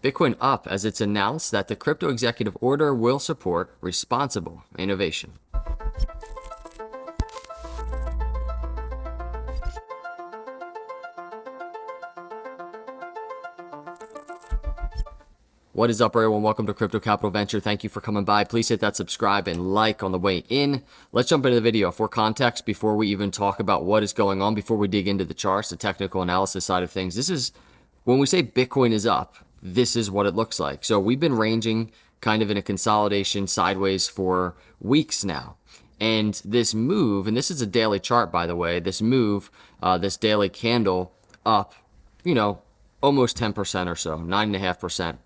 Bitcoin up as it's announced that the crypto executive order will support responsible innovation. What is up, everyone? Welcome to Crypto Capital Venture. Thank you for coming by. Please hit that subscribe and like on the way in. Let's jump into the video. For context, before we even talk about what is going on, before we dig into the charts, the technical analysis side of things, this is when we say Bitcoin is up, this is what it looks like. So we've been ranging kind of in a consolidation sideways for weeks now. And this move, and this is a daily chart, by the way, this move, this daily candle up, almost 10% or so, 9.5%.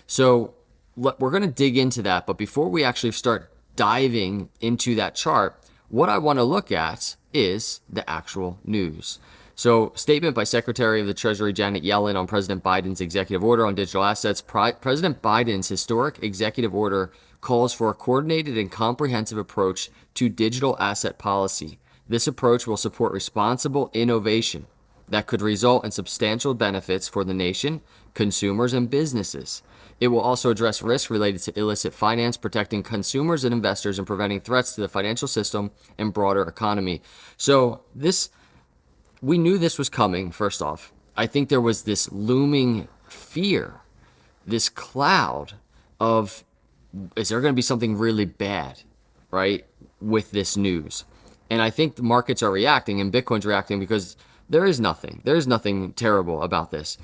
So we're going to dig into that. But before we actually start diving into that chart, what I want to look at is the actual news. So statement by Secretary of the Treasury Janet Yellen on President Biden's executive order on digital assets. President Biden's historic executive order calls for a coordinated and comprehensive approach to digital asset policy. This approach will support responsible innovation that could result in substantial benefits for the nation, consumers, and businesses. It will also address risks related to illicit finance, protecting consumers and investors, and preventing threats to the financial system and broader economy. So we knew this was coming, first off. I think there was this looming fear, this cloud of, is there going to be something really bad, right, with this news? And I think the markets are reacting, and Bitcoin's reacting because there is nothing terrible about this.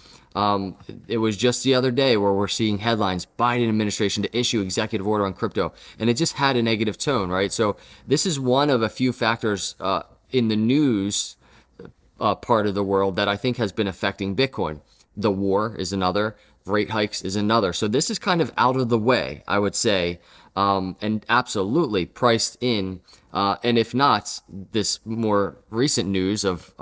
It was just the other day where we're seeing headlines, Biden administration to issue executive order on crypto, and it just had a negative tone, right? So this is one of a few factors in the news part of the world that I think has been affecting Bitcoin. The war is another, rate hikes is another. So this is kind of out of the way, I would say, and absolutely priced in. And if not, this more recent news of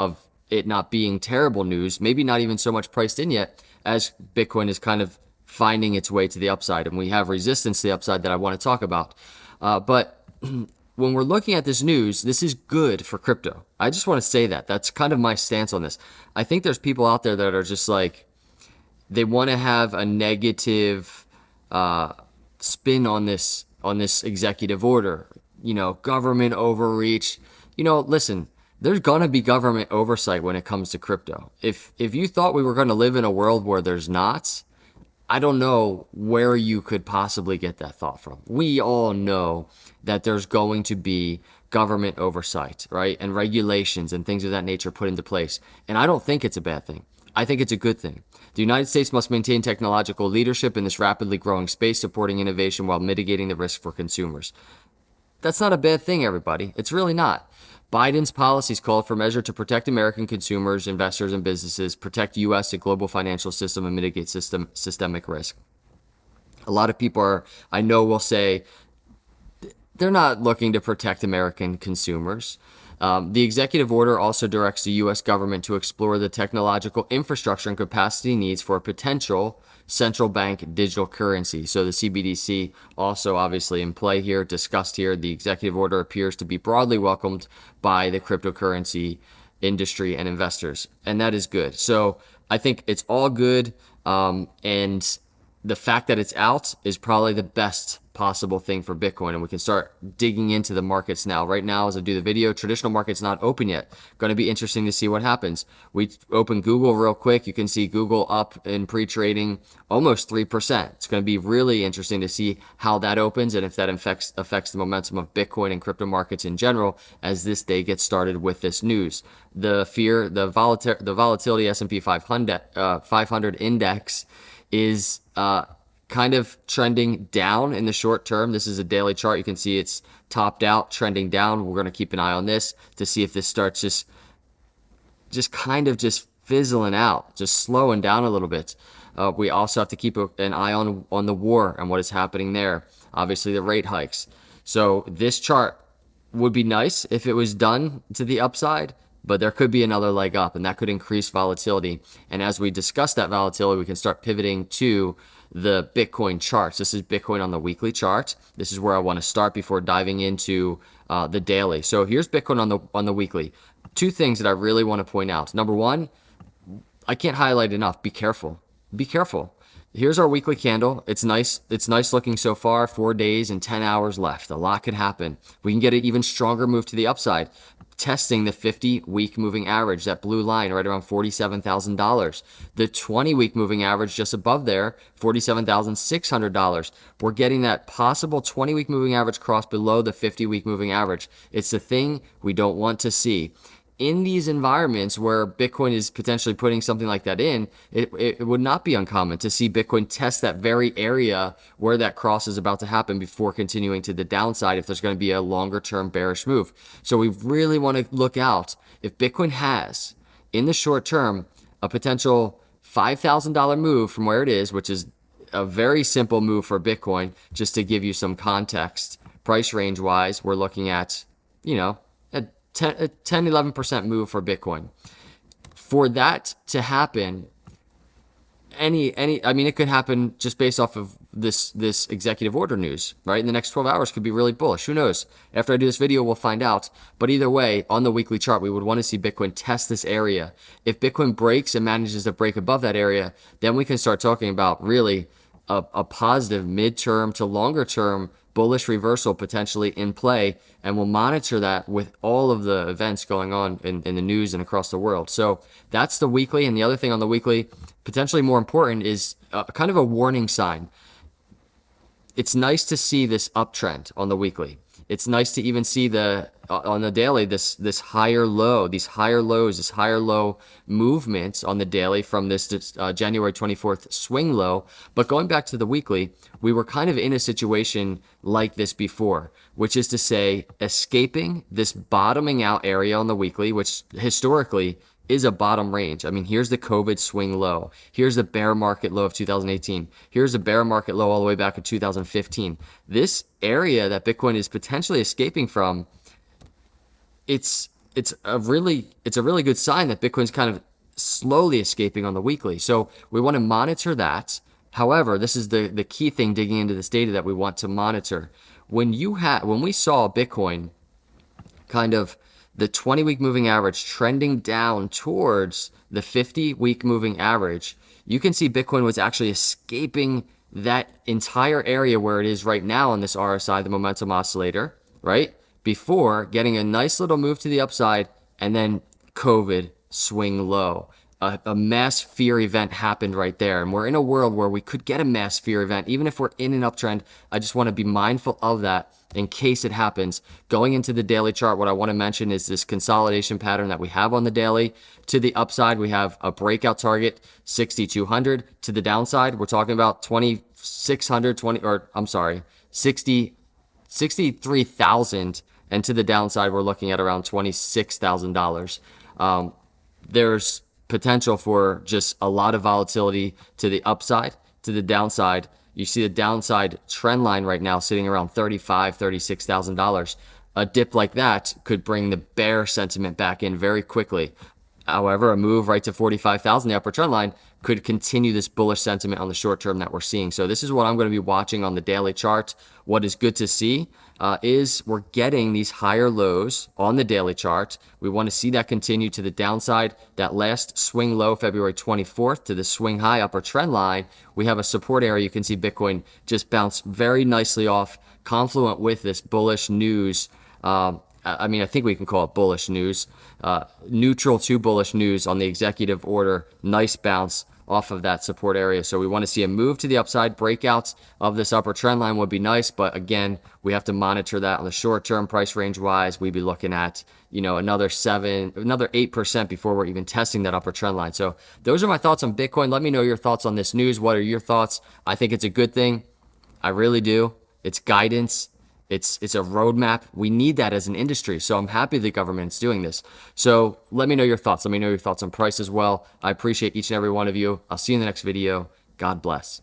it not being terrible news, maybe not even so much priced in yet, as Bitcoin is kind of finding its way to the upside. And we have resistance to the upside that I want to talk about. But when we're looking at this news, this is good for crypto. I just want to say that. That's kind of my stance on this. I think there's people out there that are just like, they want to have a negative spin on this executive order. Government overreach. Listen, there's going to be government oversight when it comes to crypto. If you thought we were going to live in a world where there's not, I don't know where you could possibly get that thought from. We all know that there's going to be government oversight, right? And regulations and things of that nature put into place. And I don't think it's a bad thing. I think it's a good thing. The United States must maintain technological leadership in this rapidly growing space, supporting innovation while mitigating the risk for consumers. That's not a bad thing, everybody. It's really not. Biden's policies call for measures to protect American consumers, investors, and businesses, protect U.S. and global financial system, and mitigate systemic risk. A lot of people will say they're not looking to protect American consumers. The executive order also directs the U.S. government to explore the technological infrastructure and capacity needs for a potential central bank digital currency. So the CBDC also obviously in play here, discussed here. The executive order appears to be broadly welcomed by the cryptocurrency industry and investors, and that is good. So I think it's all good, and the fact that it's out is probably the best possible thing for Bitcoin, and we can start digging into the markets now. Right now, as I do the video, traditional market's not open yet. Going to be interesting to see what happens. We open Google real quick. You can see Google up in pre-trading almost 3%. It's going to be really interesting to see how that opens and if that affects the momentum of Bitcoin and crypto markets in general as this day gets started with this news. The volatility S&P 500 index is kind of trending down in the short term. This is a daily chart. You can see it's topped out, trending down. We're going to keep an eye on this to see if this starts just kind of just fizzling out, just slowing down a little bit. We also have to keep an eye on the war and what is happening there. Obviously, the rate hikes. So this chart would be nice if it was done to the upside, but there could be another leg up, and that could increase volatility. And as we discuss that volatility, we can start pivoting to the Bitcoin charts. This is Bitcoin on the weekly chart. This is where I want to start before diving into the daily. So here's Bitcoin on the weekly. Two things that I really want to point out. Number one, I can't highlight enough. Be careful. Be careful. Here's our weekly candle. It's nice. It's nice looking so far. 4 days and 10 hours left. A lot could happen. We can get an even stronger move to the upside, testing the 50-week moving average, that blue line right around $47,000. The 20-week moving average just above there, $47,600. We're getting that possible 20-week moving average cross below the 50-week moving average. It's the thing we don't want to see. In these environments where Bitcoin is potentially putting something like that in, it would not be uncommon to see Bitcoin test that very area where that cross is about to happen before continuing to the downside if there's going to be a longer term bearish move. So we really want to look out if Bitcoin has, in the short term, a potential $5,000 move from where it is, which is a very simple move for Bitcoin, just to give you some context. Price range wise, we're looking at, a 10-11% move for Bitcoin. For that to happen, it could happen just based off of this executive order news, right? In the next 12 hours could be really bullish. Who knows? After I do this video, we'll find out. But either way, on the weekly chart, we would want to see Bitcoin test this area. If Bitcoin breaks and manages to break above that area, then we can start talking about really a positive midterm to longer term bullish reversal potentially in play, and we'll monitor that with all of the events going on in the news and across the world. So that's the weekly. And the other thing on the weekly, potentially more important, is kind of a warning sign. It's nice to see this uptrend on the weekly. It's nice to even see on the daily, this higher low, these higher lows, this higher low movements on the daily from this January 24th swing low. But going back to the weekly, we were kind of in a situation like this before, which is to say escaping this bottoming out area on the weekly, which historically is a bottom range. I mean, here's the COVID swing low. Here's the bear market low of 2018. Here's the bear market low all the way back in 2015. This area that Bitcoin is potentially escaping from, it's a really good sign that Bitcoin's kind of slowly escaping on the weekly. So we want to monitor that. However, this is the key thing digging into this data that we want to monitor. When we saw Bitcoin kind of the 20-week moving average trending down towards the 50-week moving average, you can see Bitcoin was actually escaping that entire area where it is right now on this RSI, the momentum oscillator, right? Before getting a nice little move to the upside and then COVID swing low. A mass fear event happened right there. And we're in a world where we could get a mass fear event, even if we're in an uptrend. I just want to be mindful of that in case it happens. Going into the daily chart, what I want to mention is this consolidation pattern that we have on the daily. To the upside, we have a breakout target, 6,200. To the downside, we're talking about 63,000. And to the downside, we're looking at around $26,000. There's potential for just a lot of volatility to the upside. To the downside, you see the downside trend line right now sitting around $35,000, $36,000. A dip like that could bring the bear sentiment back in very quickly. However, a move right to 45,000, the upper trend line, could continue this bullish sentiment on the short term that we're seeing. So this is what I'm going to be watching on the daily chart. What is good to see is we're getting these higher lows on the daily chart. We want to see that continue to the downside. That last swing low, February 24th, to the swing high upper trend line, we have a support area. You can see Bitcoin just bounce very nicely off, confluent with this bullish news. I think we can call it bullish news, neutral to bullish news on the executive order. Nice bounce off of that support area. So we want to see a move to the upside. Breakouts of this upper trend line would be nice, but again, we have to monitor that on the short term. Price range wise, we'd be looking at another 8% before we're even testing that upper trend line. So those are my thoughts on Bitcoin. Let me know your thoughts on this news. What are your thoughts? I think it's a good thing. I really do. It's guidance. It's a roadmap. We need that as an industry. So I'm happy the government's doing this. So let me know your thoughts. Let me know your thoughts on price as well. I appreciate each and every one of you. I'll see you in the next video. God bless.